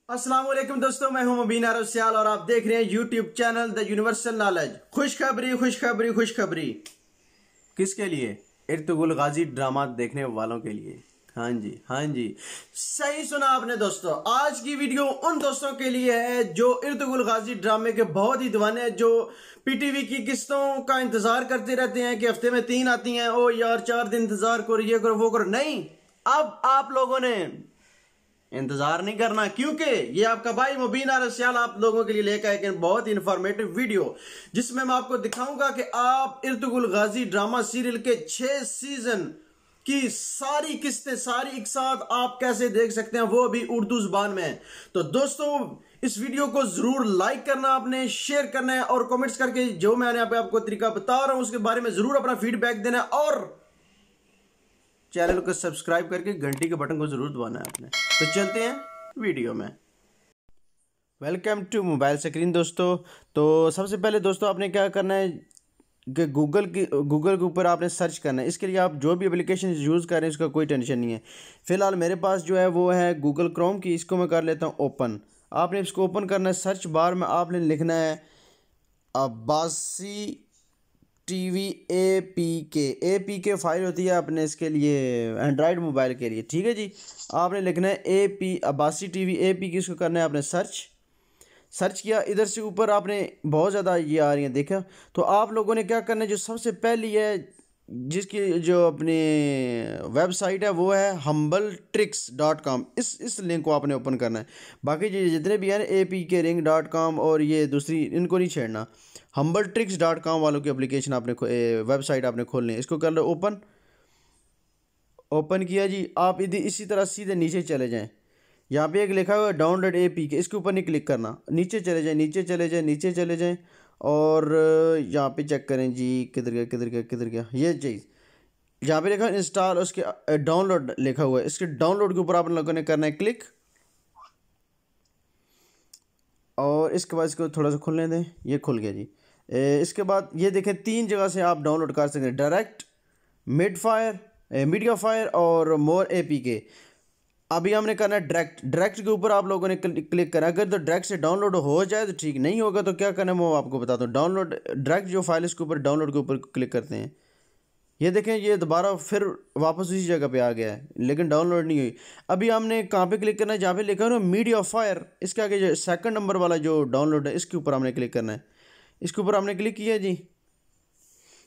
अस्सलाम वालेकुम दोस्तों, मैं हूं मुबीन आरव सियाल और आप देख रहे हैं YouTube channel the universal knowledge. खुशखबरी खुशखबरी खुशखबरी किसके लिए? इर्तुगरुल गाजी ड्रामा देखने वालों के लिए। हाँ जी, सही सुना आपने दोस्तों। आज की वीडियो उन दोस्तों के लिए है जो इर्तुगरुल गाजी ड्रामे के बहुत ही दीवाने हैं, जो पीटीवी की किस्तों का इंतजार करते रहते हैं कि हफ्ते में 3 आती हैं। ओ यार 4 दिन इंतजार करो, ये करो वो करो। नहीं, अब आप लोगों ने इंतजार नहीं करना, क्योंकि ये आपका भाई मुबीन आरव सियाल आप लोगों के लिए लेकर आए एक बहुत ही इंफॉर्मेटिव वीडियो, जिसमें मैं आपको दिखाऊंगा कि आप इर्तुगरुल गाजी ड्रामा सीरियल के 6 सीजन की सारी किस्तें सारी एक साथ आप कैसे देख सकते हैं, वो भी उर्दू जुबान में। तो दोस्तों इस वीडियो को जरूर लाइक करना, आपने शेयर करना है और कमेंट्स करके जो मैंने आपको तरीका बता रहा हूं उसके बारे में जरूर अपना फीडबैक देना है, और चैनल को सब्सक्राइब करके घंटी के बटन को जरूर दबाना है आपने। तो चलते हैं वीडियो में। वेलकम टू मोबाइल स्क्रीन दोस्तों। तो सबसे पहले दोस्तों आपने क्या करना है कि गूगल के ऊपर आपने सर्च करना है। इसके लिए आप जो भी एप्लीकेशन यूज़ कर रहे हैं उसका कोई टेंशन नहीं है। फ़िलहाल मेरे पास जो है वो है गूगल क्रोम की, इसको मैं कर लेता हूँ ओपन। आपने इसको ओपन करना है। सर्च बार में आपने लिखना है अब्बासी टीवी APK फाइल होती है अपने इसके लिए एंड्रॉयड मोबाइल के लिए, ठीक है जी। आपने लिखना है अब्बासी टीवी APK, इसको करना है आपने सर्च किया। इधर से ऊपर आपने बहुत ज़्यादा ये आ रही हैं, देखा। तो आप लोगों ने क्या करना है, जो सबसे पहली है जिसकी जो अपनी वेबसाइट है वो है humbletricks.com। इस लिंक को आपने ओपन करना है। बाकी जितने भी हैं APKring.com और ये दूसरी, इनको नहीं छेड़ना। humbletricks.com वालों की एप्लीकेशन आपने वेबसाइट आपने खोलनी है। इसको कर लो ओपन किया जी। आप इसी तरह सीधे नीचे चले जाएं। यहाँ पे एक लिखा हुआ है डाउनलोड APK, इसके ऊपर नहीं क्लिक करना। नीचे चले जाएं और यहाँ पे चेक करें जी, किधर गया ये चीज़। यहाँ पे लिखा इंस्टॉल, उसके डाउनलोड लिखा हुआ है, इसके डाउनलोड के ऊपर आप लोगों ने करना है क्लिक। और इसके बाद इसको थोड़ा सा खुलने दें, ये खुल गया जी। इसके बाद ये देखें 3 जगह से आप डाउनलोड कर सकते हैं, डायरेक्ट, मीडिया फायर और मोर APK। अभी हमने करना है डायरेक्ट के ऊपर आप लोगों ने क्लिक करना है। अगर तो डायरेक्ट से डाउनलोड हो जाए तो ठीक, नहीं होगा तो क्या करना है वो आपको बताता हूँ। डाउनलोड डायरेक्ट जो फाइल इसके ऊपर डाउनलोड के ऊपर क्लिक करते हैं। ये देखें ये दोबारा फिर वापस उसी जगह पे आ गया है, लेकिन डाउनलोड नहीं हुई। अभी हमने कहाँ पे क्लिक करना है, जहाँ पे लिखा है ना मीडिया फायर, इसके आगे जो 2nd नंबर वाला जो डाउनलोड है इसके ऊपर हमने क्लिक करना है। इसके ऊपर हमने क्लिक किया जी।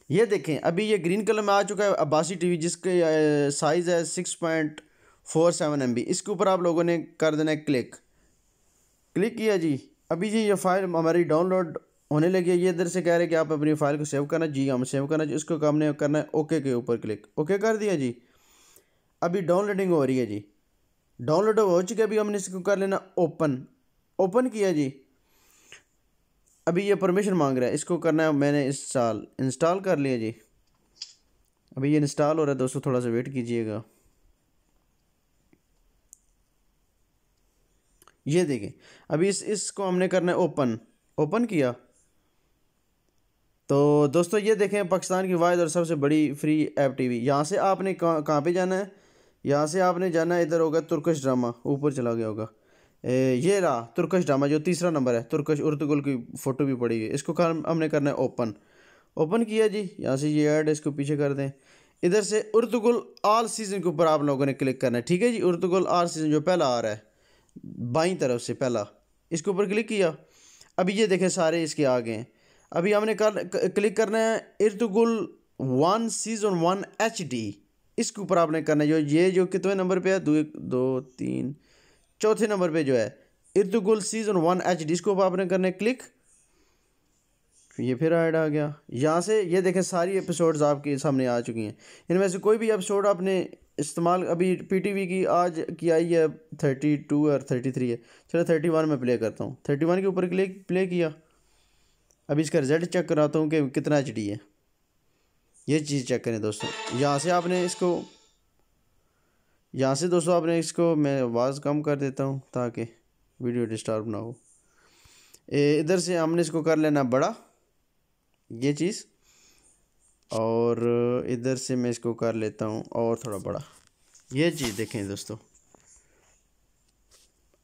ये देखें अभी ये ग्रीन कलर में आ चुका है अब्बासी टीवी, जिसके साइज़ है 6.47 MB। इसके ऊपर आप लोगों ने कर देना है क्लिक किया जी। अभी जी ये फाइल हमारी डाउनलोड होने लगी है। ये इधर से कह रहे हैं कि आप अपनी फाइल को सेव करना। जी हम सेव करना जी। इसको हमने करना है ओके के ऊपर क्लिक, ओके कर दिया जी। अभी डाउनलोडिंग हो रही है जी, डाउनलोड हो चुकी है। अभी हमने इसको कर लेना ओपन किया जी। अभी ये परमिशन मांग रहा है, इसको करना है मैंने इंस्टॉल कर लिया जी। अभी ये इंस्टॉल हो रहा है दोस्तों, थोड़ा सा वेट कीजिएगा। ये देखें अभी इसको हमने करना है ओपन किया। तो दोस्तों ये देखें पाकिस्तान की वाहिद और सबसे बड़ी फ्री ऐप टीवी। यहाँ से आपने कहाँ पे जाना है, यहाँ से आपने जाना है, इधर होगा तुर्कश ड्रामा, ऊपर चला गया होगा। ये रहा तुर्कश ड्रामा जो 3रा नंबर है, तुर्कश उर्तुगरुल की फ़ोटो भी पड़ी हुई है। इसको हमने करना है ओपन किया जी। यहाँ से ये ऐड इसको पीछे कर दें। इधर से उर्तुगरुल ऑल सीज़न के ऊपर आप लोगों ने क्लिक करना है, ठीक है जी। उर्तुगरुल ऑल सीज़न जो पहला आ रहा है बाईं तरफ से पहला, इसके ऊपर क्लिक किया। अभी ये देखें सारे इसके आ गए हैं। अभी हमने क्लिक करना है इर्तुगरुल 1 सीज़न 1 HD। इसके ऊपर आपने करना है जो कितने नंबर पे है, 2 3 4थे नंबर पे जो है इर्तुगरुल सीज़न 1 HD। इसको आपने करना है क्लिक। ये फिर ऐड आ गया। यहाँ से ये देखें सारी एपिसोड्स आपके सामने आ चुकी हैं। इनमें से कोई भी एपिसोड आपने इस्तेमाल, अभी PTV की आज की आई है 32 और 33 है, चलो 31 में प्ले करता हूँ। 31 के ऊपर प्ले किया। अभी इसका रिज़ल्ट चेक कराता हूँ कि कितना HD है। ये चीज़ चेक करें दोस्तों। यहाँ से दोस्तों आपने इसको, मैं आवाज़ कम कर देता हूँ ताकि वीडियो डिस्टर्ब ना हो। इधर से हमने इसको कर लेना बड़ा, ये चीज़, और इधर से मैं इसको कर लेता हूँ और थोड़ा बड़ा। ये चीज़ देखें दोस्तों,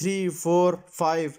3 4 5